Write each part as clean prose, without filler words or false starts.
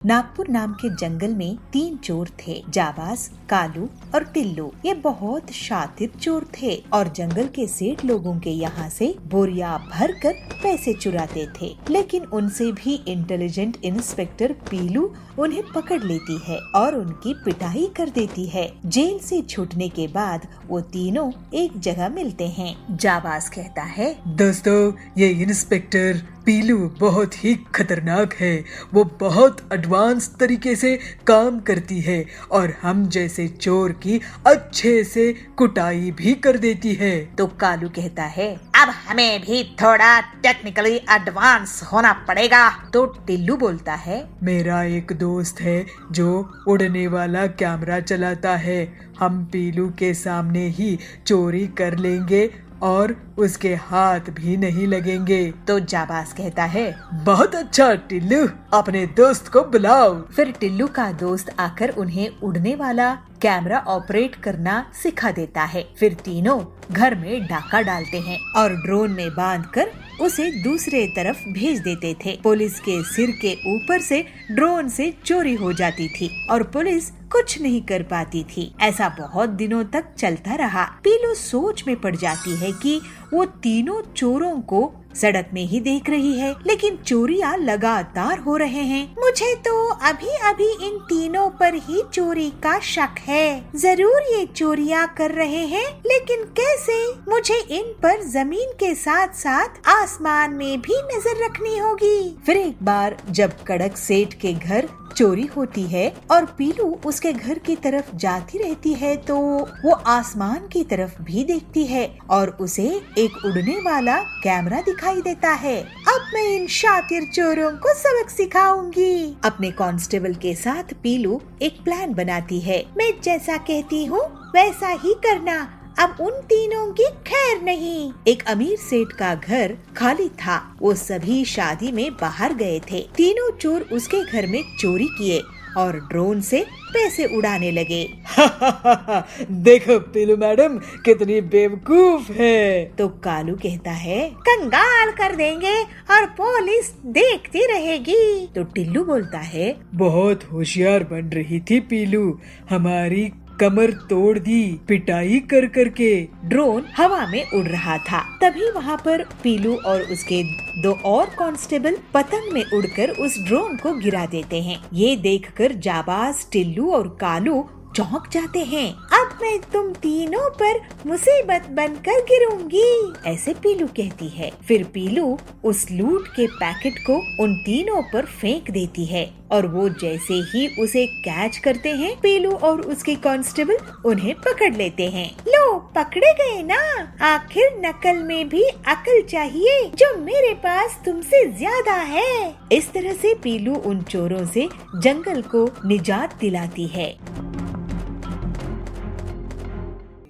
नागपुर नाम के जंगल में 3 चोर थे, जाबाज, कालू और टिल्लू। ये बहुत शातिर चोर थे और जंगल के सेठ लोगों के यहाँ से बोरिया भर कर पैसे चुराते थे। लेकिन उनसे भी इंटेलिजेंट इंस्पेक्टर पीलू उन्हें पकड़ लेती है और उनकी पिटाई कर देती है। जेल से छूटने के बाद वो तीनों एक जगह मिलते हैं। जाबाज कहता है, दोस्तों, ये इंस्पेक्टर पीलू बहुत ही खतरनाक है। वो बहुत एडवांस तरीके से काम करती है और हम जैसे चोर की अच्छे से कुटाई भी कर देती है। तो कालू कहता है, अब हमें भी थोड़ा टेक्निकली एडवांस होना पड़ेगा। तो टिल्लू बोलता है, मेरा एक दोस्त है जो उड़ने वाला कैमरा चलाता है। हम पीलू के सामने ही चोरी कर लेंगे और उसके हाथ भी नहीं लगेंगे। तो जाबाज कहता है, बहुत अच्छा टिल्लू, अपने दोस्त को बुलाओ। फिर टिल्लू का दोस्त आकर उन्हें उड़ने वाला कैमरा ऑपरेट करना सिखा देता है। फिर तीनों घर में डाका डालते हैं और ड्रोन में बांधकर उसे दूसरे तरफ भेज देते थे। पुलिस के सिर के ऊपर से ड्रोन से चोरी हो जाती थी और पुलिस कुछ नहीं कर पाती थी। ऐसा बहुत दिनों तक चलता रहा। पीलू सोच में पड़ जाती है कि वो तीनों चोरों को सड़क में ही देख रही है, लेकिन चोरियां लगातार हो रहे हैं। मुझे तो अभी अभी इन तीनों पर ही चोरी का शक है। जरूर ये चोरियां कर रहे हैं, लेकिन कैसे? मुझे इन पर जमीन के साथ साथ आसमान में भी नजर रखनी होगी। फिर एक बार जब कड़क सेठ के घर चोरी होती है और पीलू उसके घर की तरफ जाती रहती है, तो वो आसमान की तरफ भी देखती है और उसे एक उड़ने वाला कैमरा दिखाई देता है। अब मैं इन शातिर चोरों को सबक सिखाऊंगी। अपने कांस्टेबल के साथ पीलू एक प्लान बनाती है। मैं जैसा कहती हूँ वैसा ही करना। अब उन तीनों की खैर नहीं। एक अमीर सेठ का घर खाली था। वो सभी शादी में बाहर गए थे। तीनों चोर उसके घर में चोरी किए और ड्रोन से पैसे उड़ाने लगे। देखो पीलू मैडम कितनी बेवकूफ है। तो कालू कहता है, कंगाल कर देंगे और पुलिस देखती रहेगी। तो टिल्लू बोलता है, बहुत होशियार बन रही थी पीलू, हमारी कमर तोड़ दी पिटाई कर करके। ड्रोन हवा में उड़ रहा था। तभी वहाँ पर पीलू और उसके 2 और कांस्टेबल पतंग में उड़कर उस ड्रोन को गिरा देते हैं। ये देखकर जाबाज, टिल्लू और कालू चौंक जाते हैं। अब मैं तुम तीनों पर मुसीबत बनकर गिरूंगी, ऐसे पीलू कहती है। फिर पीलू उस लूट के पैकेट को उन तीनों पर फेंक देती है और वो जैसे ही उसे कैच करते हैं, पीलू और उसके कांस्टेबल उन्हें पकड़ लेते हैं। लो, पकड़े गए ना। आखिर नकल में भी अकल चाहिए, जो मेरे पास तुमसे ज्यादा है। इस तरह से पीलू उन चोरों से जंगल को निजात दिलाती है।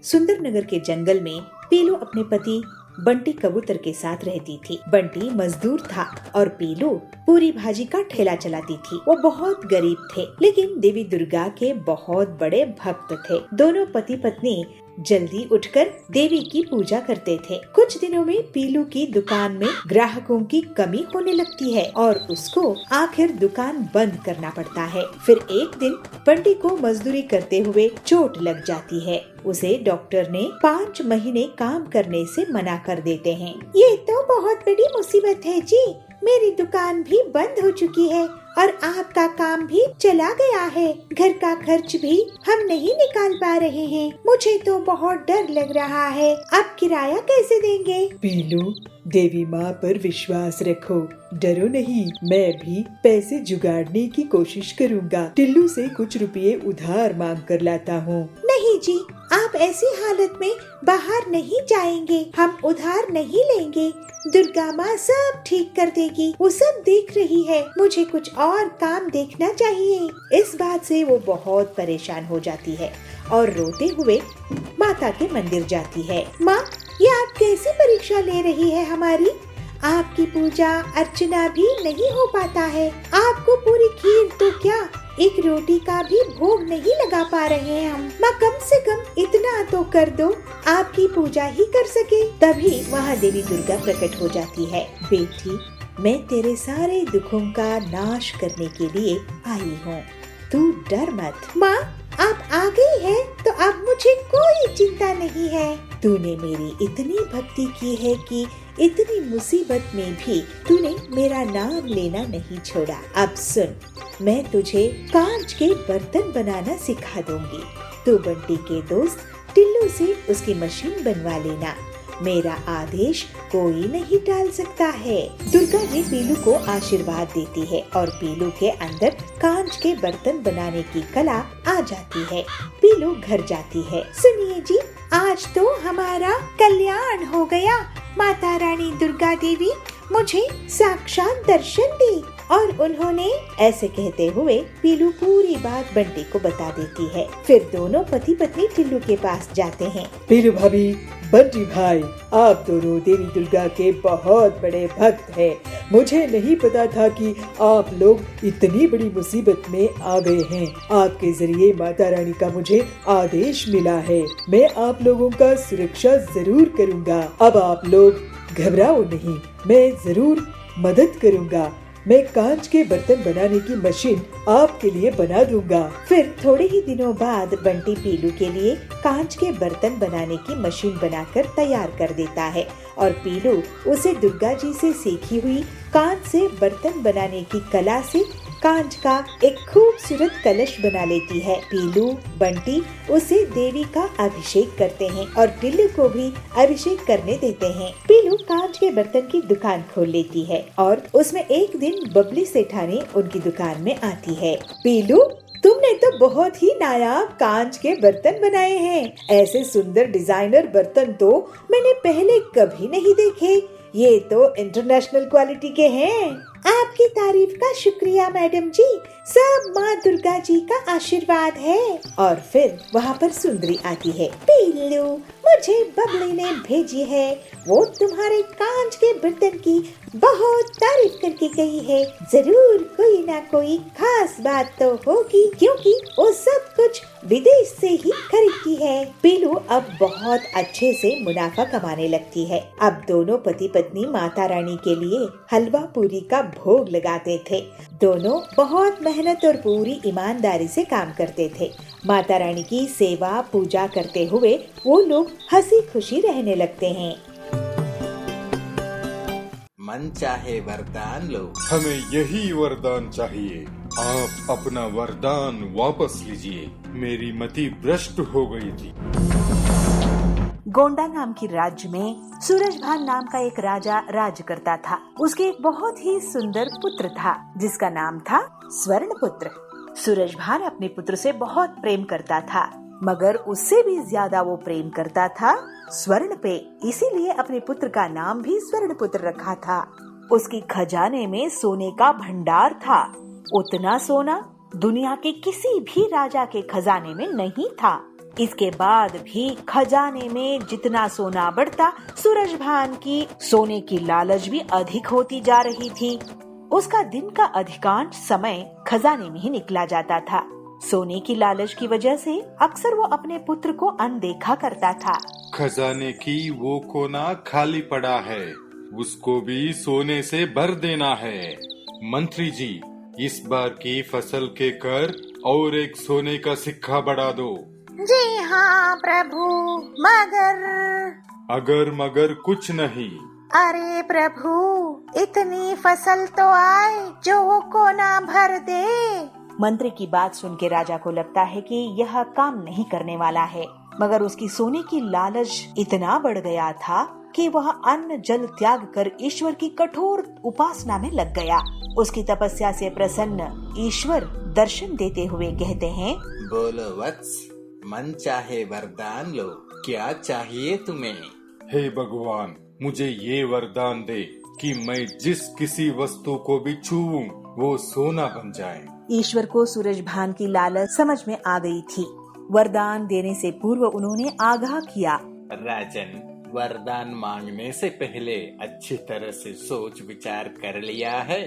सुंदरनगर के जंगल में पीलू अपने पति बंटी कबूतर के साथ रहती थी। बंटी मजदूर था और पीलू पूरी भाजी का ठेला चलाती थी। वो बहुत गरीब थे, लेकिन देवी दुर्गा के बहुत बड़े भक्त थे। दोनों पति पत्नी जल्दी उठकर देवी की पूजा करते थे। कुछ दिनों में पीलू की दुकान में ग्राहकों की कमी होने लगती है और उसको आखिर दुकान बंद करना पड़ता है। फिर एक दिन बंटी को मजदूरी करते हुए चोट लग जाती है। उसे डॉक्टर ने 5 महीने काम करने से मना कर देते हैं। ये तो बहुत बड़ी मुसीबत है जी। मेरी दुकान भी बंद हो चुकी है और आपका काम भी चला गया है। घर का खर्च भी हम नहीं निकाल पा रहे हैं। मुझे तो बहुत डर लग रहा है। अब किराया कैसे देंगे? पीलू, देवी माँ पर विश्वास रखो, डरो नहीं। मैं भी पैसे जुगाड़ने की कोशिश करूँगा। टिल्लू से कुछ रुपये उधार मांग कर लाता हूँ। नहीं जी, आप ऐसी हालत में बाहर नहीं जाएंगे। हम उधार नहीं लेंगे। दुर्गा माँ सब ठीक कर देगी। वो सब देख रही है। मुझे कुछ और काम देखना चाहिए। इस बात से वो बहुत परेशान हो जाती है और रोते हुए माता के मंदिर जाती है। माँ, ये आप कैसी परीक्षा ले रही है हमारी? आपकी पूजा अर्चना भी नहीं हो पाता है। आपको पूरी खीर तो क्या, एक रोटी का भी भोग नहीं लगा पा रहे हैं हम। माँ, कम से कम इतना तो कर दो, आपकी पूजा ही कर सके। तभी वहाँ देवी दुर्गा प्रकट हो जाती है। बेटी, मैं तेरे सारे दुखों का नाश करने के लिए आई हूँ। तू डर मत। माँ, आप आ गई है तो अब मुझे कोई चिंता नहीं है। तूने मेरी इतनी भक्ति की है कि इतनी मुसीबत में भी तूने मेरा नाम लेना नहीं छोड़ा। अब सुन, मैं तुझे कांच के बर्तन बनाना सिखा दूंगी। तू बंटी के दोस्त टिल्लू से उसकी मशीन बनवा लेना। मेरा आदेश कोई नहीं टाल सकता है। दुर्गा जी पीलू को आशीर्वाद देती है और पीलू के अंदर कांच के बर्तन बनाने की कला आ जाती है। पीलू घर जाती है। सुनिए जी, आज तो हमारा कल्याण हो गया। माता रानी दुर्गा देवी मुझे साक्षात दर्शन दी और उन्होंने ऐसे कहते हुए पीलू पूरी बात बंटी को बता देती है। फिर दोनों पति पत्नी टिल्लू के पास जाते हैं। पीलू भाभी, बंटी भाई, आप दोनों देवी दुर्गा के बहुत बड़े भक्त हैं। मुझे नहीं पता था कि आप लोग इतनी बड़ी मुसीबत में आ गए हैं। आपके जरिए माता रानी का मुझे आदेश मिला है। मैं आप लोगों का सुरक्षा जरूर करूँगा। अब आप लोग घबराओ नहीं, मैं जरूर मदद करूँगा। मैं कांच के बर्तन बनाने की मशीन आपके लिए बना दूंगा। फिर थोड़े ही दिनों बाद बंटी पीलू के लिए कांच के बर्तन बनाने की मशीन बनाकर तैयार कर देता है और पीलू उसे दुर्गा जी से सीखी हुई कांच से बर्तन बनाने की कला से कांच का एक खूबसूरत कलश बना लेती है। पीलू बंटी उसे देवी का अभिषेक करते हैं और टिल्लू को भी अभिषेक करने देते हैं। पीलू कांच के बर्तन की दुकान खोल लेती है और उसमें एक दिन बबली सेठानी उनकी दुकान में आती है। पीलू, तुमने तो बहुत ही नायाब कांच के बर्तन बनाए हैं। ऐसे सुंदर डिजाइनर बर्तन तो मैंने पहले कभी नहीं देखे। ये तो इंटरनेशनल क्वालिटी के हैं। आपकी तारीफ का शुक्रिया मैडम जी। सब माँ दुर्गा जी का आशीर्वाद है। और फिर वहाँ पर सुंदरी आती है। पीलू, मुझे बबली ने भेजी है। वो तुम्हारे कांच के बर्तन की बहुत तारीफ करके गई है। जरूर कोई ना कोई खास बात तो होगी, क्योंकि वो सब कुछ विदेश से ही खरीदती है। पीलू अब बहुत अच्छे से मुनाफा कमाने लगती है। अब दोनों पति पत्नी माता रानी के लिए हलवा पूरी का भोग लगाते थे। दोनों बहुत मेहनत और पूरी ईमानदारी से काम करते थे। माता रानी की सेवा पूजा करते हुए वो लोग हंसी खुशी रहने लगते हैं। मन चाहे वरदान लो। हमें यही वरदान चाहिए। आप अपना वरदान वापस लीजिए। मेरी मति भ्रष्ट हो गई थी। गोंडा नाम की राज्य में सूरजभान नाम का एक राजा राज करता था। उसके एक बहुत ही सुंदर पुत्र था जिसका नाम था स्वर्णपुत्र। सूरजभान अपने पुत्र से बहुत प्रेम करता था, मगर उससे भी ज्यादा वो प्रेम करता था स्वर्ण पे। इसीलिए अपने पुत्र का नाम भी स्वर्णपुत्र रखा था। उसकी खजाने में सोने का भंडार था। उतना सोना दुनिया के किसी भी राजा के खजाने में नहीं था। इसके बाद भी खजाने में जितना सोना बढ़ता, सूरजभान की सोने की लालच भी अधिक होती जा रही थी। उसका दिन का अधिकांश समय खजाने में ही निकला जाता था। सोने की लालच की वजह से अक्सर वो अपने पुत्र को अनदेखा करता था। खजाने की वो कोना खाली पड़ा है, उसको भी सोने से भर देना है। मंत्री जी, इस बार की फसल के कर और एक सोने का सिक्का बढ़ा दो। जी हाँ प्रभु, अगर मगर कुछ नहीं। अरे प्रभु, इतनी फसल तो आए जो वो कोना भर दे। मंत्री की बात सुन के राजा को लगता है कि यह काम नहीं करने वाला है, मगर उसकी सोने की लालच इतना बढ़ गया था कि वह अन्न जल त्याग कर ईश्वर की कठोर उपासना में लग गया। उसकी तपस्या से प्रसन्न ईश्वर दर्शन देते हुए कहते हैं, बोलो वत्स, मन चाहे वरदान लो। क्या चाहिए तुम्हें? हे भगवान, मुझे ये वरदान दे कि मैं जिस किसी वस्तु को भी छूऊं वो सोना बन जाए। ईश्वर को सूरजभान की लालच समझ में आ गई थी। वरदान देने से पूर्व उन्होंने आगाह किया, राजन, वरदान मांगने से पहले अच्छी तरह से सोच विचार कर लिया है?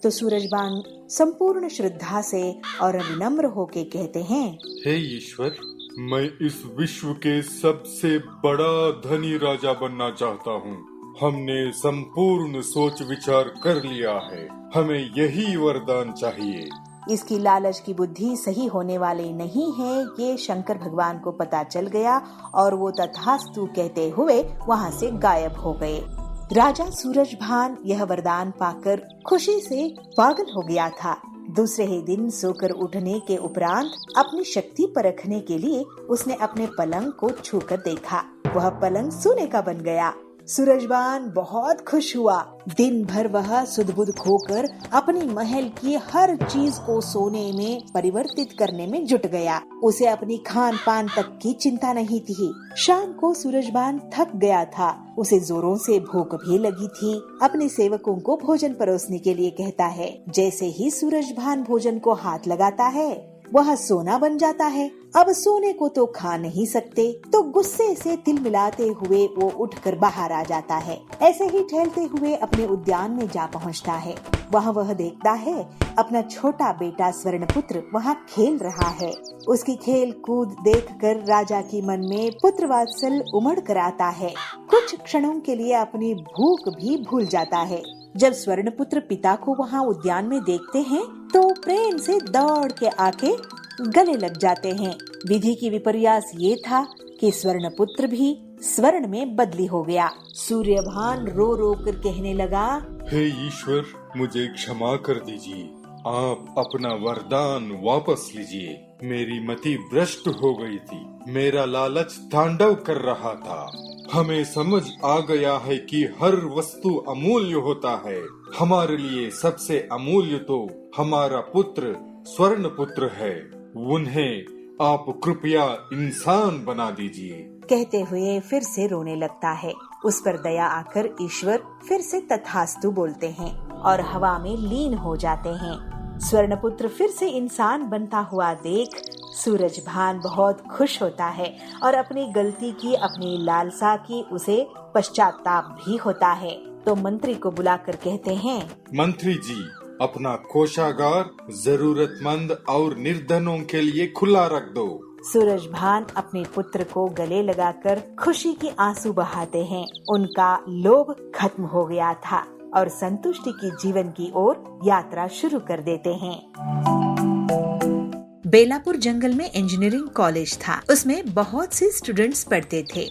तो सूरजभान संपूर्ण श्रद्धा से और विनम्र होके कहते हैं, हे ईश्वर, मैं इस विश्व के सबसे बड़ा धनी राजा बनना चाहता हूँ। हमने संपूर्ण सोच विचार कर लिया है। हमें यही वरदान चाहिए। इसकी लालच की बुद्धि सही होने वाली नहीं है, ये शंकर भगवान को पता चल गया और वो तथास्तु कहते हुए वहाँ से गायब हो गए। राजा सूरजभान यह वरदान पाकर खुशी से पागल हो गया था। दूसरे ही दिन सोकर उठने के उपरांत अपनी शक्ति परखने के लिए उसने अपने पलंग को छूकर देखा। वह पलंग सोने का बन गया। सूरजभान बहुत खुश हुआ। दिन भर वह सुध-बुध खोकर अपनी महल की हर चीज को सोने में परिवर्तित करने में जुट गया। उसे अपनी खान पान तक की चिंता नहीं थी। शाम को सूरजभान थक गया था। उसे जोरों से भूख भी लगी थी। अपने सेवकों को भोजन परोसने के लिए कहता है। जैसे ही सूरजभान भोजन को हाथ लगाता है वह सोना बन जाता है। अब सोने को तो खा नहीं सकते, तो गुस्से से तिलमिलाते हुए वो उठकर बाहर आ जाता है। ऐसे ही टहलते हुए अपने उद्यान में जा पहुंचता है। वहाँ वह देखता है अपना छोटा बेटा स्वर्णपुत्र वहाँ खेल रहा है। उसकी खेल कूद देखकर राजा की मन में पुत्र वात्सल उमड़ कर आता है। कुछ क्षणों के लिए अपनी भूख भी भूल जाता है। जब स्वर्णपुत्र पिता को वहाँ उद्यान में देखते हैं तो प्रेम से दौड़ के आके गले लग जाते हैं। विधि की विपर्यास ये था कि स्वर्णपुत्र भी स्वर्ण में बदली हो गया। सूर्यभान रो रो कर कहने लगा, हे ईश्वर, मुझे क्षमा कर दीजिए। आप अपना वरदान वापस लीजिए। मेरी मति भ्रष्ट हो गई थी। मेरा लालच तांडव कर रहा था। हमें समझ आ गया है कि हर वस्तु अमूल्य होता है। हमारे लिए सबसे अमूल्य तो हमारा पुत्र स्वर्ण पुत्र है। उन्हें आप कृपया इंसान बना दीजिए। कहते हुए फिर से रोने लगता है। उस पर दया आकर ईश्वर फिर से तथास्तु बोलते हैं और हवा में लीन हो जाते हैं। स्वर्णपुत्र फिर से इंसान बनता हुआ देख सूरजभान बहुत खुश होता है और अपनी गलती की, अपनी लालसा की उसे पश्चाताप भी होता है। तो मंत्री को बुलाकर कहते हैं, मंत्री जी, अपना कोषागार जरूरतमंद और निर्धनों के लिए खुला रख दो। सूरजभान अपने पुत्र को गले लगाकर खुशी के आंसू बहाते हैं। उनका लोभ खत्म हो गया था और संतुष्टि की जीवन की ओर यात्रा शुरू कर देते हैं। बेलापुर जंगल में इंजीनियरिंग कॉलेज था। उसमें बहुत से स्टूडेंट्स पढ़ते थे।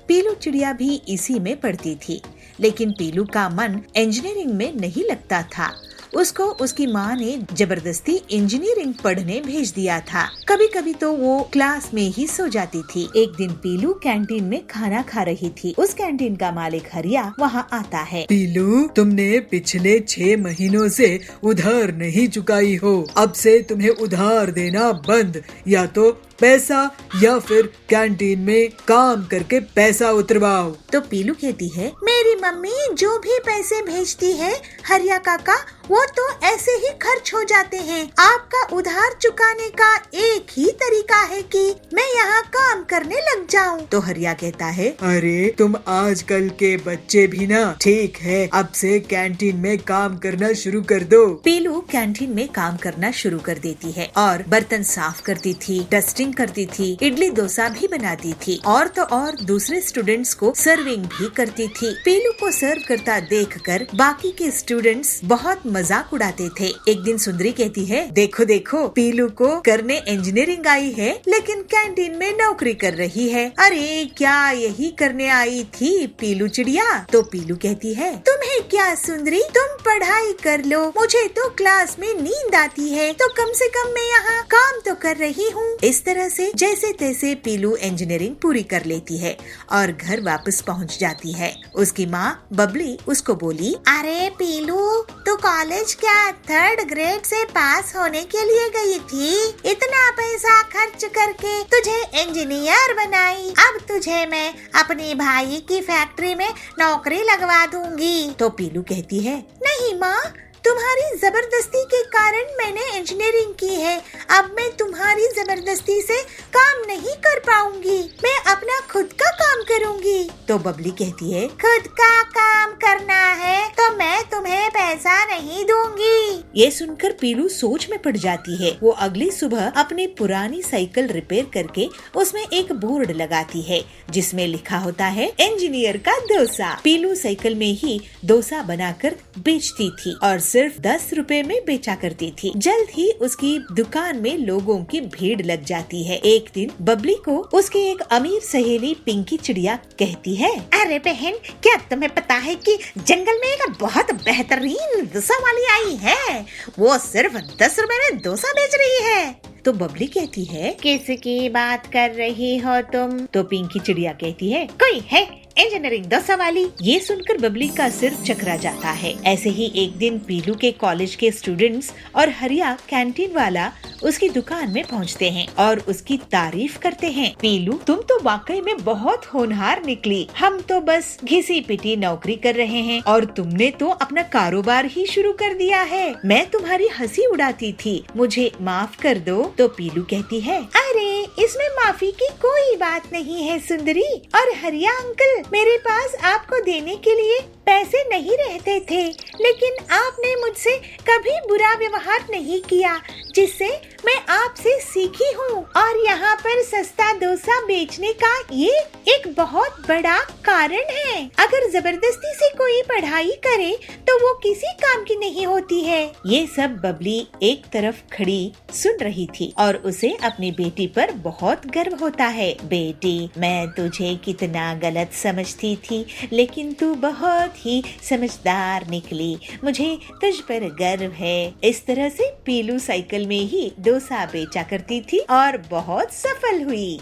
पीलू चिड़िया भी इसी में पढ़ती थी, लेकिन पीलू का मन इंजीनियरिंग में नहीं लगता था। उसको उसकी माँ ने जबरदस्ती इंजीनियरिंग पढ़ने भेज दिया था। कभी कभी तो वो क्लास में ही सो जाती थी। एक दिन पीलू कैंटीन में खाना खा रही थी। उस कैंटीन का मालिक हरिया वहाँ आता है। पीलू, तुमने पिछले 6 महीनों से उधार नहीं चुकाई हो। अब से तुम्हें उधार देना बंद, या तो पैसा या फिर कैंटीन में काम करके पैसा उतरवाओ। तो पीलू कहती है, मेरी मम्मी जो भी पैसे भेजती है हरिया काका, वो तो ऐसे ही खर्च हो जाते हैं। आपका उधार चुकाने का एक ही तरीका है कि मैं यहाँ काम करने लग जाऊँ। तो हरिया कहता है, अरे तुम आजकल के बच्चे भी ना, ठीक है, अब से कैंटीन में काम करना शुरू कर दो। पीलू कैंटीन में काम करना शुरू कर देती है और बर्तन साफ करती थी, डस्टिंग करती थी, इडली डोसा भी बनाती थी और तो और दूसरे स्टूडेंट्स को सर्विंग भी करती थी। पीलू को सर्व करता देखकर बाकी के स्टूडेंट्स बहुत मजाक उड़ाते थे। एक दिन सुंदरी कहती है, देखो देखो, पीलू को करने इंजीनियरिंग आई है लेकिन कैंटीन में नौकरी कर रही है। अरे क्या यही करने आई थी पीलू चिड़िया? तो पीलू कहती है, तुम्हें क्या सुंदरी, तुम पढ़ाई कर लो, मुझे तो क्लास में नींद आती है, तो कम से कम मैं यहाँ काम तो कर रही हूँ। इस तरह से जैसे तैसे पीलू इंजीनियरिंग पूरी कर लेती है और घर वापस पहुँच जाती है। उसकी माँ बबली उसको बोली, अरे पीलू, तू कॉलेज क्या 3rd ग्रेड से पास होने के लिए गई थी? इतना पैसा खर्च करके तुझे इंजीनियर बनाई, अब तुझे मैं अपनी भाई की फैक्ट्री में नौकरी लगवा दूंगी। तो पीलू कहती है, नहीं माँ, तुम्हारी जबरदस्ती के कारण मैंने इंजीनियरिंग की है। अब मैं तुम्हारी जबरदस्ती से काम नहीं कर पाऊंगी, मैं अपना खुद का काम करूंगी। तो बबली कहती है, खुद का काम करना है तो मैं तुम्हें पैसा नहीं दूंगी। ये सुनकर पीलू सोच में पड़ जाती है। वो अगली सुबह अपनी पुरानी साइकिल रिपेयर करके उसमें एक बोर्ड लगाती है जिसमें लिखा होता है इंजीनियर का डोसा। पीलू साइकिल में ही डोसा बनाकर बेचती थी और सिर्फ 10 रुपए में बेचा करती थी। जल्द ही उसकी दुकान में लोगों की भीड़ लग जाती है। एक दिन बबली को उसकी एक अमीर सहेली पिंकी चिड़िया कहती है, अरे बहन, क्या तुम्हें पता है कि जंगल में एक बहुत बेहतरीन डोसा वाली आई है, वो सिर्फ 10 रुपए में डोसा बेच रही है। तो बबली कहती है, किसकी बात कर रही हो तुम? तो पिंकी चिड़िया कहती है, कोई है इंजीनियरिंग डोसा वाली। ये सुनकर बबली का सिर चकरा जाता है। ऐसे ही एक दिन पीलू के कॉलेज के स्टूडेंट्स और हरिया कैंटीन वाला उसकी दुकान में पहुंचते हैं और उसकी तारीफ करते हैं। पीलू, तुम तो वाकई में बहुत होनहार निकली, हम तो बस घिसी पिटी नौकरी कर रहे हैं और तुमने तो अपना कारोबार ही शुरू कर दिया है। मैं तुम्हारी हंसी उड़ाती थी, मुझे माफ कर दो। तो पीलू कहती है, अरे इसमें माफी की कोई बात नहीं है सुंदरी और हरिया अंकल, मेरे पास आपको देने के लिए पैसे नहीं रहते थे, लेकिन आपने मुझसे कभी बुरा व्यवहार नहीं किया, जिससे मैं आपसे सीखी हूँ और यहाँ पर सस्ता डोसा बेचने का ये एक बहुत बड़ा कारण है। अगर जबरदस्ती से कोई पढ़ाई करे तो वो किसी काम की नहीं होती है। ये सब बबली एक तरफ खड़ी सुन रही थी और उसे अपनी बेटी पर बहुत गर्व होता है। बेटी, मैं तुझे कितना गलत समझती थी, लेकिन तू बहुत ही समझदार निकली, मुझे तुझ पर गर्व है। इस तरह से पीलू साइकिल में ही डोसा बेचा करती थी और बहुत सफल हुई।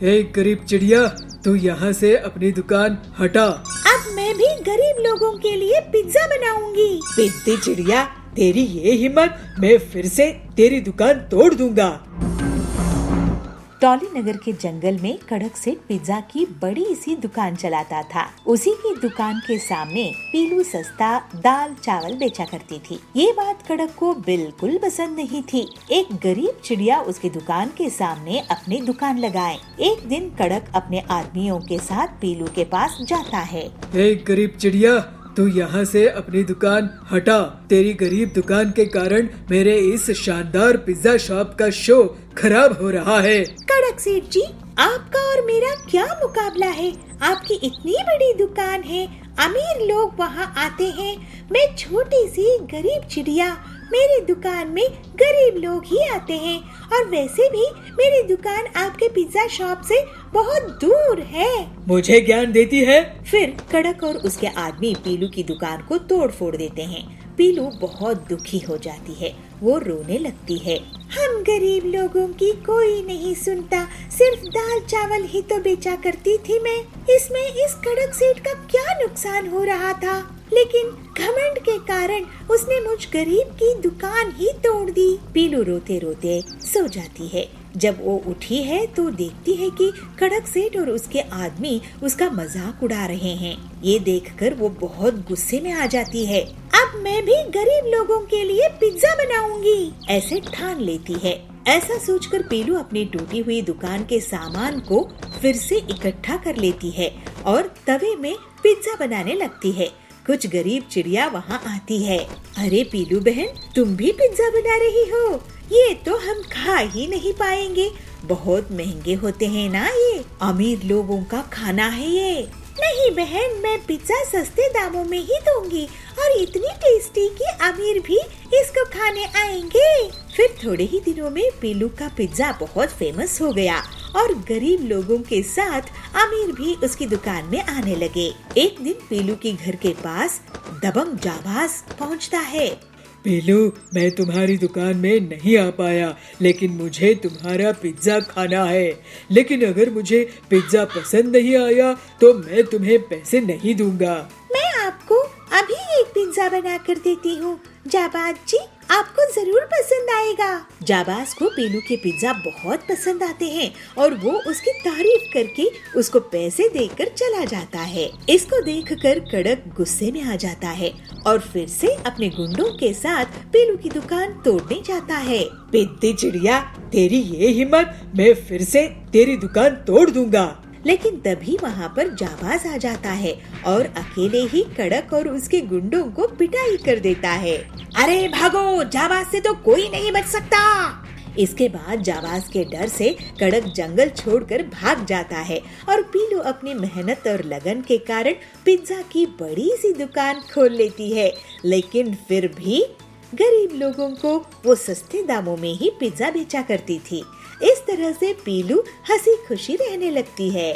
हे गरीब चिड़िया, तू यहाँ से अपनी दुकान हटा। अब मैं भी गरीब लोगों के लिए पिज्जा बनाऊंगी। पिद्दी चिड़िया, तेरी ये हिम्मत, मैं फिर से तेरी दुकान तोड़ दूंगा। टॉली नगर के जंगल में कड़क सेठ पिज्जा की बड़ी सी दुकान चलाता था। उसी की दुकान के सामने पीलू सस्ता दाल चावल बेचा करती थी। ये बात कड़क को बिल्कुल पसंद नहीं थी। एक गरीब चिड़िया उसकी दुकान के सामने अपनी दुकान लगाए। एक दिन कड़क अपने आदमियों के साथ पीलू के पास जाता है। हे गरीब चिड़िया, तू यहाँ से अपनी दुकान हटा। तेरी गरीब दुकान के कारण मेरे इस शानदार पिज्जा शॉप का शो खराब हो रहा है। कड़क सेठ जी, आपका और मेरा क्या मुकाबला है? आपकी इतनी बड़ी दुकान है, अमीर लोग वहाँ आते हैं, मैं छोटी सी गरीब चिड़िया, मेरी दुकान में गरीब लोग ही आते हैं और वैसे भी मेरी दुकान आपके पिज्जा शॉप से बहुत दूर है। मुझे ज्ञान देती है। फिर कड़क और उसके आदमी पीलू की दुकान को तोड़ फोड़ देते हैं। पीलू बहुत दुखी हो जाती है, वो रोने लगती है। हम गरीब लोगों की कोई नहीं सुनता, सिर्फ दाल चावल ही तो बेचा करती थी मैं। इसमें इस कड़क सेठ का क्या नुकसान हो रहा था? लेकिन घमंड के कारण उसने मुझ गरीब की दुकान ही तोड़ दी। पीलू रोते रोते सो जाती है। जब वो उठी है तो देखती है कि कड़क सेठ और उसके आदमी उसका मजाक उड़ा रहे हैं। ये देखकर वो बहुत गुस्से में आ जाती है। अब मैं भी गरीब लोगों के लिए पिज्जा बनाऊंगी, ऐसे ठान लेती है। ऐसा सोचकर पीलू अपनी टूटी हुई दुकान के सामान को फिर से इकट्ठा कर लेती है और तवे में पिज्जा बनाने लगती है। कुछ गरीब चिड़िया वहाँ आती है। अरे पीलू बहन, तुम भी पिज्जा बना रही हो? ये तो हम खा ही नहीं पाएंगे, बहुत महंगे होते हैं ना ये, अमीर लोगों का खाना है ये। नहीं बहन, मैं पिज्जा सस्ते दामों में ही दूंगी और इतनी टेस्टी कि अमीर भी इसको खाने आएंगे। फिर थोड़े ही दिनों में पीलू का पिज्जा बहुत फेमस हो गया और गरीब लोगों के साथ अमीर भी उसकी दुकान में आने लगे। एक दिन पीलू के घर के पास दबंग जाबाज पहुंचता है। पीलू, मैं तुम्हारी दुकान में नहीं आ पाया, लेकिन मुझे तुम्हारा पिज्जा खाना है। लेकिन अगर मुझे पिज्जा पसंद नहीं आया तो मैं तुम्हें पैसे नहीं दूंगा। मैं आपको अभी एक पिज्जा बना कर देती हूँ। जाबाज जी, आपको जरूर पसंद आएगा। जाबाज को पीलू के पिज्जा बहुत पसंद आते हैं और वो उसकी तारीफ करके उसको पैसे देकर चला जाता है। इसको देखकर कड़क गुस्से में आ जाता है और फिर से अपने गुंडों के साथ पीलू की दुकान तोड़ने जाता है। पिद्दी चिड़िया, तेरी ये हिम्मत, मैं फिर से तेरी दुकान तोड़ दूंगा। लेकिन तभी वहाँ पर जाबाज आ जाता है और अकेले ही कड़क और उसके गुंडों को पिटाई कर देता है। अरे भागो, जाबाज से तो कोई नहीं बच सकता। इसके बाद जाबाज के डर से कड़क जंगल छोड़कर भाग जाता है और पीलू अपनी मेहनत और लगन के कारण पिज्जा की बड़ी सी दुकान खोल लेती है। लेकिन फिर भी गरीब लोगों को वो सस्ते दामों में ही पिज्जा बेचा करती थी। इस तरह से पीलू हंसी खुशी रहने लगती है।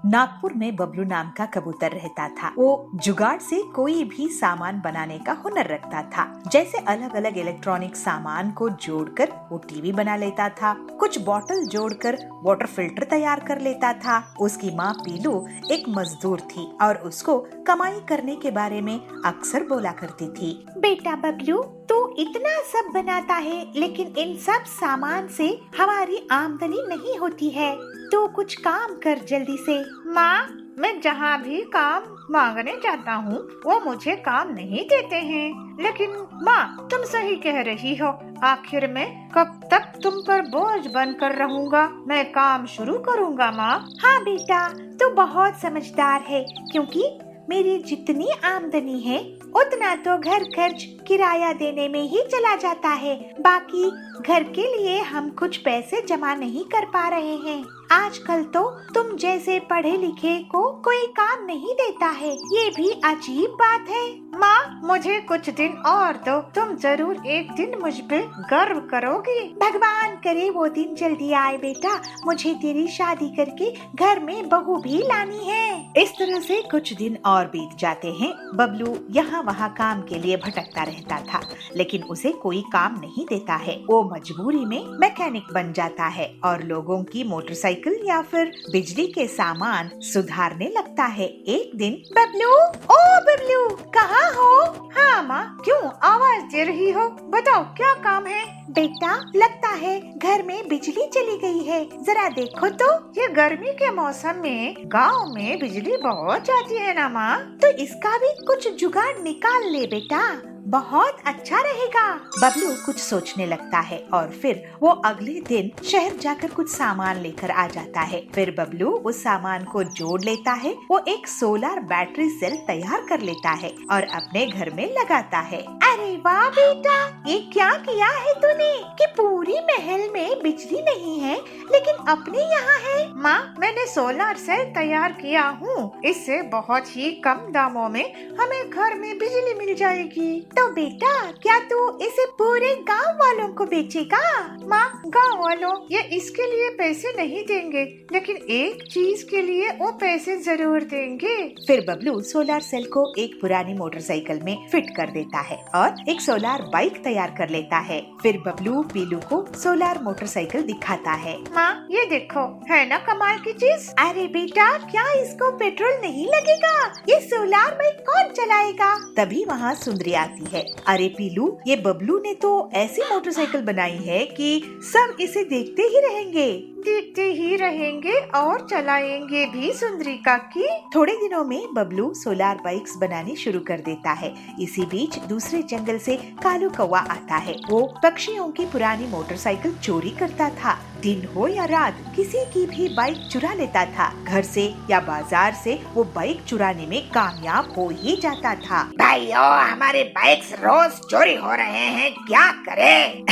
नागपुर में बबलू नाम का कबूतर रहता था। वो जुगाड़ से कोई भी सामान बनाने का हुनर रखता था। जैसे अलग अलग इलेक्ट्रॉनिक सामान को जोड़कर वो टीवी बना लेता था, कुछ बोतल जोड़कर वाटर फिल्टर तैयार कर लेता था। उसकी माँ पीलू एक मजदूर थी और उसको कमाई करने के बारे में अक्सर बोला करती थी। बेटा बबलू, तू इतना सब बनाता है लेकिन इन सब सामान से हमारी आमदनी नहीं होती है। तो कुछ काम कर जल्दी से। माँ, मैं जहाँ भी काम मांगने जाता हूँ वो मुझे काम नहीं देते हैं। लेकिन माँ, तुम सही कह रही हो। आखिर में कब तक तुम पर बोझ बनकर रहूँगा? मैं काम शुरू करूँगा माँ। हाँ बेटा, तू बहुत समझदार है, क्योंकि मेरी जितनी आमदनी है उतना तो घर खर्च किराया देने में ही चला जाता है। बाकी घर के लिए हम कुछ पैसे जमा नहीं कर पा रहे हैं। आजकल तो तुम जैसे पढ़े लिखे को कोई काम नहीं देता है। ये भी अजीब बात है। माँ, मुझे कुछ दिन और दो, तुम जरूर एक दिन मुझ पे गर्व करोगी। भगवान करे वो दिन जल्दी आए बेटा। मुझे तेरी शादी करके घर में बहू भी लानी है। इस तरह से कुछ दिन और बीत जाते हैं। बबलू यहाँ वहाँ काम के लिए भटकता रहता था, लेकिन उसे कोई काम नहीं देता है। वो मजबूरी में मैकेनिक बन जाता है और लोगों की मोटरसाइकिल या फिर बिजली के सामान सुधारने लगता है। एक दिन बबलू, ओ बबलू, कहाँ हो? हाँ माँ, क्यों आवाज दे रही हो? बताओ क्या काम है? बेटा, लगता है घर में बिजली चली गई है, जरा देखो तो। ये गर्मी के मौसम में गांव में बिजली बहुत जाती है ना माँ। तो इसका भी कुछ जुगाड़ निकाल ले बेटा, बहुत अच्छा रहेगा। बबलू कुछ सोचने लगता है और फिर वो अगले दिन शहर जाकर कुछ सामान लेकर आ जाता है। फिर बबलू उस सामान को जोड़ लेता है। वो एक सोलर बैटरी सेल तैयार कर लेता है और अपने घर में लगाता है। अरे वाह बेटा, ये क्या किया है तूने कि पूरी महल में बिजली नहीं है लेकिन अपने यहाँ है। माँ, मैंने सोलर सेल तैयार किया हूँ। इससे बहुत ही कम दामों में हमें घर में बिजली मिल जाएगी। तो बेटा, क्या तू इसे पूरे गांव वालों को बेचेगा? माँ, गांव वालों ये इसके लिए पैसे नहीं देंगे, लेकिन एक चीज के लिए वो पैसे जरूर देंगे। फिर बबलू सोलर सेल को एक पुरानी मोटरसाइकिल में फिट कर देता है और एक सोलर बाइक तैयार कर लेता है। फिर बबलू पीलू को सोलर मोटरसाइकिल दिखाता है। माँ, ये देखो, है ना कमाल की चीज? अरे बेटा, क्या इसको पेट्रोल नहीं लगेगा? ये सोलर बाइक कौन चलाएगा? तभी वहाँ सुंदरी आती है। अरे पीलू, ये बबलू ने तो ऐसी मोटरसाइकिल बनाई है कि सब इसे देखते ही रहेंगे। देखते ही रहेंगे और चलाएंगे भी सुंदरी काकी। थोड़े दिनों में बबलू सोलर बाइक्स बनानी शुरू कर देता है। इसी बीच दूसरे जंगल से कालू कौवा आता है। वो पक्षियों की पुरानी मोटरसाइकिल चोरी करता था। दिन हो या रात, किसी की भी बाइक चुरा लेता था। घर से या बाजार से वो बाइक चुराने में कामयाब हो ही जाता था। भाइयों, हमारे बाइक्स रोज चोरी हो रहे हैं, क्या करें?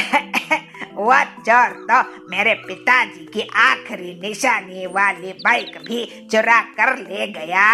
वह चोर तो मेरे पिताजी की आखिरी निशानी वाली बाइक भी चुरा कर ले गया।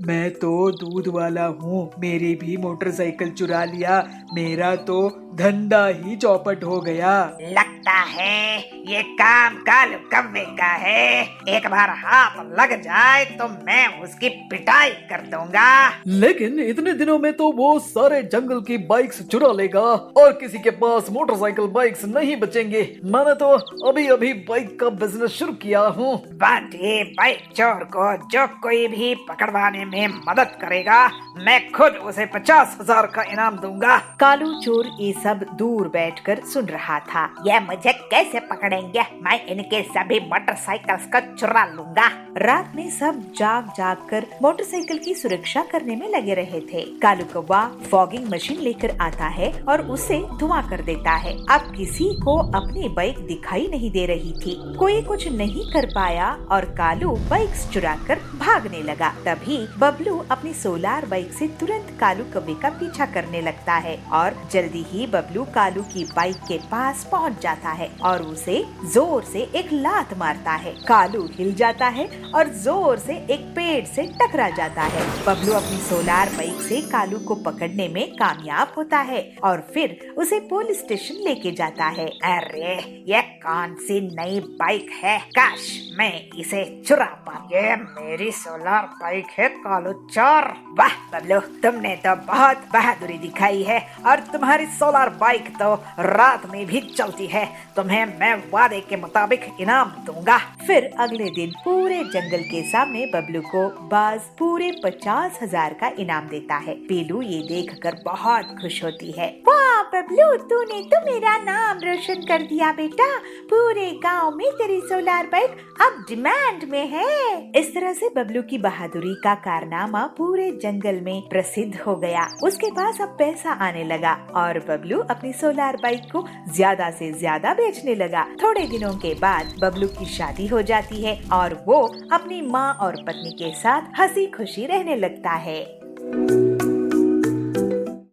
मैं तो दूध वाला हूँ, मेरी भी मोटरसाइकिल चुरा लिया। मेरा तो धंधा ही चौपट हो गया। लगता है ये काम कालू कव्वे का है। एक बार हाथ लग जाए तो मैं उसकी पिटाई कर दूंगा। लेकिन इतने दिनों में तो वो सारे जंगल की बाइक्स चुरा लेगा और किसी के पास मोटरसाइकिल बाइक्स नहीं बचेंगे। मैंने तो अभी अभी बाइक का बिजनेस शुरू किया हूँ। बांटे बाइक चोर को जो कोई भी पकड़वाने में मदद करेगा, मैं खुद उसे 50,000 का इनाम दूंगा। कालू चोर ये सब दूर बैठकर सुन रहा था। ये मुझे कैसे पकड़ेंगे? मैं इनके सभी मोटरसाइकिल्स को चुरा लूंगा। रात में सब जाग जाग कर मोटरसाइकिल की सुरक्षा करने में लगे रहे थे। कालू कौवा फॉगिंग मशीन लेकर आता है और उसे धुआं कर देता है। अब किसी को अपनी बाइक दिखाई नहीं दे रही थी। कोई कुछ नहीं कर पाया और कालू बाइक चुरा कर भागने लगा। तभी बबलू अपनी सोलार बाइक से तुरंत कालू कौवे का पीछा करने लगता है और जल्दी ही बबलू कालू की बाइक के पास पहुंच जाता है और उसे जोर से एक लात मारता है। कालू हिल जाता है और जोर से एक पेड़ से टकरा जाता है। बबलू अपनी सोलार बाइक से कालू को पकड़ने में कामयाब होता है और फिर उसे पुलिस स्टेशन लेके जाता है। अरे ये कौन सी नई बाइक है? काश मैं इसे चुरा पाऊं। ये मेरी सोलार बाइक है कालू चोर। वाह बबलू, तुमने तो बहुत बहादुरी दिखाई है और तुम्हारी सोलार बाइक तो रात में भी चलती है। तुम्हें मैं वादे के मुताबिक इनाम दूंगा। फिर अगले दिन पूरे जंगल के सामने बबलू को बाज पूरे 50,000 का इनाम देता है। पीलू ये देखकर बहुत खुश होती है। वाह बबलू, तूने तो मेरा नाम रोशन कर दिया बेटा। पूरे गांव में तेरी सोलार बाइक अब डिमांड में है। इस तरह से बबलू की बहादुरी का कारनामा पूरे जंगल में प्रसिद्ध हो गया। उसके पास अब पैसा आने लगा और बबलू अपनी सोलार बाइक को ज्यादा से ज्यादा बेचने लगा। थोड़े दिनों के बाद बबलू की शादी हो जाती है और वो अपनी माँ और पत्नी के साथ हंसी खुशी रहने लगता है।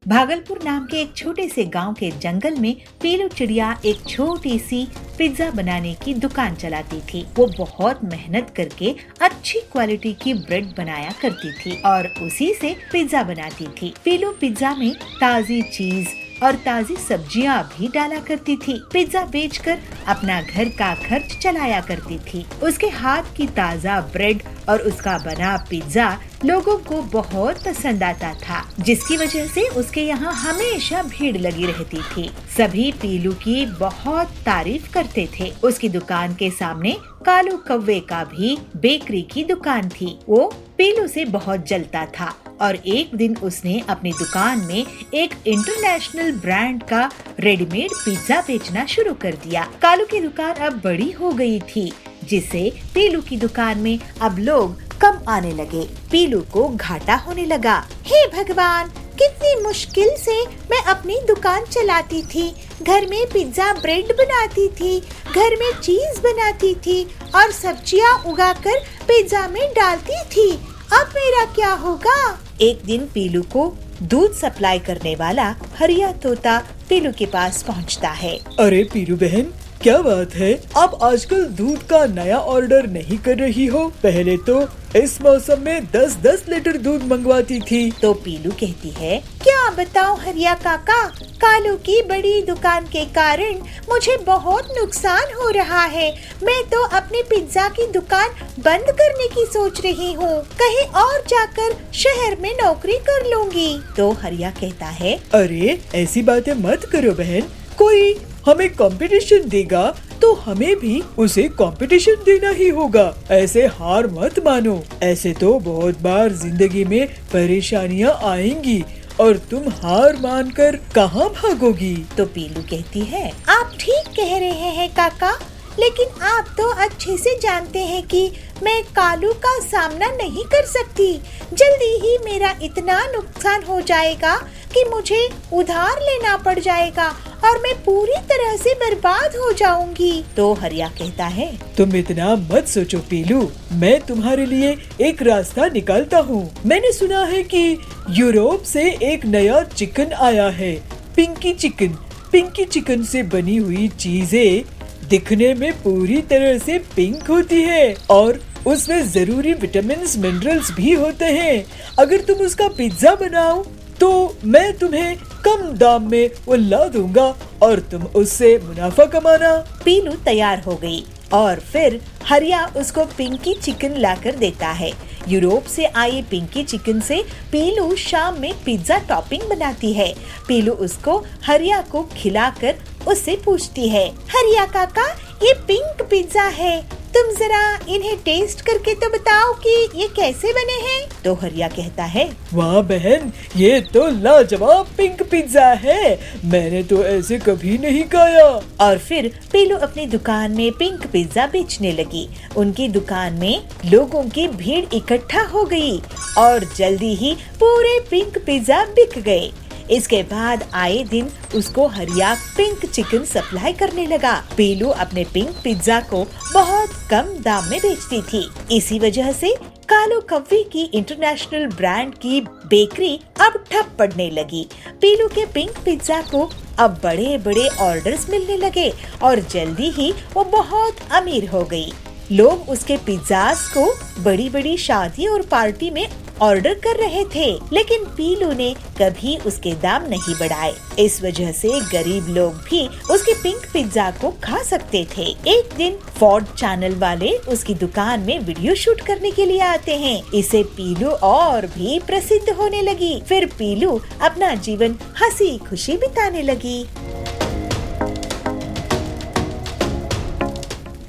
भागलपुर नाम के एक छोटे से गांव के जंगल में पीलू चिड़िया एक छोटी सी पिज्जा बनाने की दुकान चलाती थी। वो बहुत मेहनत करके अच्छी क्वालिटी की ब्रेड बनाया करती थी और उसी से पिज्जा बनाती थी। पीलू पिज्जा में ताजी चीज और ताजी सब्जियां भी डाला करती थी। पिज्जा बेचकर अपना घर का खर्च चलाया करती थी। उसके हाथ की ताजा ब्रेड और उसका बना पिज्जा लोगों को बहुत पसंद आता था, जिसकी वजह से उसके यहाँ हमेशा भीड़ लगी रहती थी। सभी पीलू की बहुत तारीफ करते थे। उसकी दुकान के सामने कालू कौवे का भी बेकरी की दुकान थी। वो पीलू से बहुत जलता था और एक दिन उसने अपनी दुकान में एक इंटरनेशनल ब्रांड का रेडीमेड पिज्जा बेचना शुरू कर दिया। कालू की दुकान अब बड़ी हो गई थी, जिससे पीलू की दुकान में अब लोग कम आने लगे। पीलू को घाटा होने लगा। हे भगवान, कितनी मुश्किल से मैं अपनी दुकान चलाती थी। घर में पिज्जा ब्रेड बनाती थी, घर में चीज बनाती थी और सब्जियां उगाकर पिज्जा में डालती थी। अब मेरा क्या होगा? एक दिन पीलू को दूध सप्लाई करने वाला हरिया तोता पीलू के पास पहुंचता है। अरे पीलू बहन, क्या बात है? आप आजकल दूध का नया ऑर्डर नहीं कर रही हो? पहले तो इस मौसम में 10-10 लीटर दूध मंगवाती थी। तो पीलू कहती है, क्या बताऊं हरिया काका, कालू की बड़ी दुकान के कारण मुझे बहुत नुकसान हो रहा है। मैं तो अपनी पिज्जा की दुकान बंद करने की सोच रही हूँ। कहीं और जाकर शहर में नौकरी कर लूंगी। तो हरिया कहता है, अरे ऐसी बातें मत करो बहन। कोई हमें कंपटीशन देगा तो हमें भी उसे कंपटीशन देना ही होगा। ऐसे हार मत मानो। ऐसे तो बहुत बार जिंदगी में परेशानियाँ आएंगी और तुम हार मानकर कहाँ भागोगी? तो पीलू कहती है, आप ठीक कह रहे हैं काका, लेकिन आप तो अच्छे से जानते हैं कि मैं कालू का सामना नहीं कर सकती। जल्दी ही मेरा इतना नुकसान हो जाएगा कि मुझे उधार लेना पड़ जाएगा और मैं पूरी तरह से बर्बाद हो जाऊंगी। तो हरिया कहता है, तुम इतना मत सोचो पीलू, मैं तुम्हारे लिए एक रास्ता निकालता हूँ। मैंने सुना है कि यूरोप से एक नया चिकन आया है, पिंकी चिकन। पिंकी चिकन से बनी हुई चीजें दिखने में पूरी तरह से पिंक होती है और उसमें जरूरी विटामिन्स मिनरल्स भी होते हैं। अगर तुम उसका पिज्जा बनाओ तो मैं तुम्हें कम दाम में वो ला दूंगा और तुम उससे मुनाफा कमाना। पीलू तैयार हो गई और फिर हरिया उसको पिंकी चिकन लाकर देता है। यूरोप से आई पिंकी चिकन से पीलू शाम में पिज्जा टॉपिंग बनाती है। पीलू उसको हरिया को खिलाकर उससे पूछती है, हरिया काका, ये पिंक पिज्जा है, तुम जरा इन्हें टेस्ट करके तो बताओ कि ये कैसे बने हैं। तो हरिया कहता है, वाह बहन, ये तो लाजवाब पिंक पिज्जा है, मैंने तो ऐसे कभी नहीं खाया। और फिर पीलू अपनी दुकान में पिंक पिज्जा बेचने लगी। उनकी दुकान में लोगों की भीड़ इकट्ठा हो गई और जल्दी ही पूरे पिंक पिज्जा बिक गए। इसके बाद आए दिन उसको हरिया पिंक चिकन सप्लाई करने लगा। पीलू अपने पिंक पिज्जा को बहुत कम दाम में बेचती थी। इसी वजह से कालो कव्वे की इंटरनेशनल ब्रांड की बेकरी अब ठप पड़ने लगी। पीलू के पिंक पिज्जा को अब बड़े बड़े ऑर्डर्स मिलने लगे और जल्दी ही वो बहुत अमीर हो गई। लोग उसके पिज्जास को बड़ी बड़ी शादी और पार्टी में ऑर्डर कर रहे थे, लेकिन पीलू ने कभी उसके दाम नहीं बढ़ाए। इस वजह से गरीब लोग भी उसके पिंक पिज्जा को खा सकते थे। एक दिन फोर्ड चैनल वाले उसकी दुकान में वीडियो शूट करने के लिए आते हैं। इससे पीलू और भी प्रसिद्ध होने लगी। फिर पीलू अपना जीवन हंसी खुशी बिताने लगी।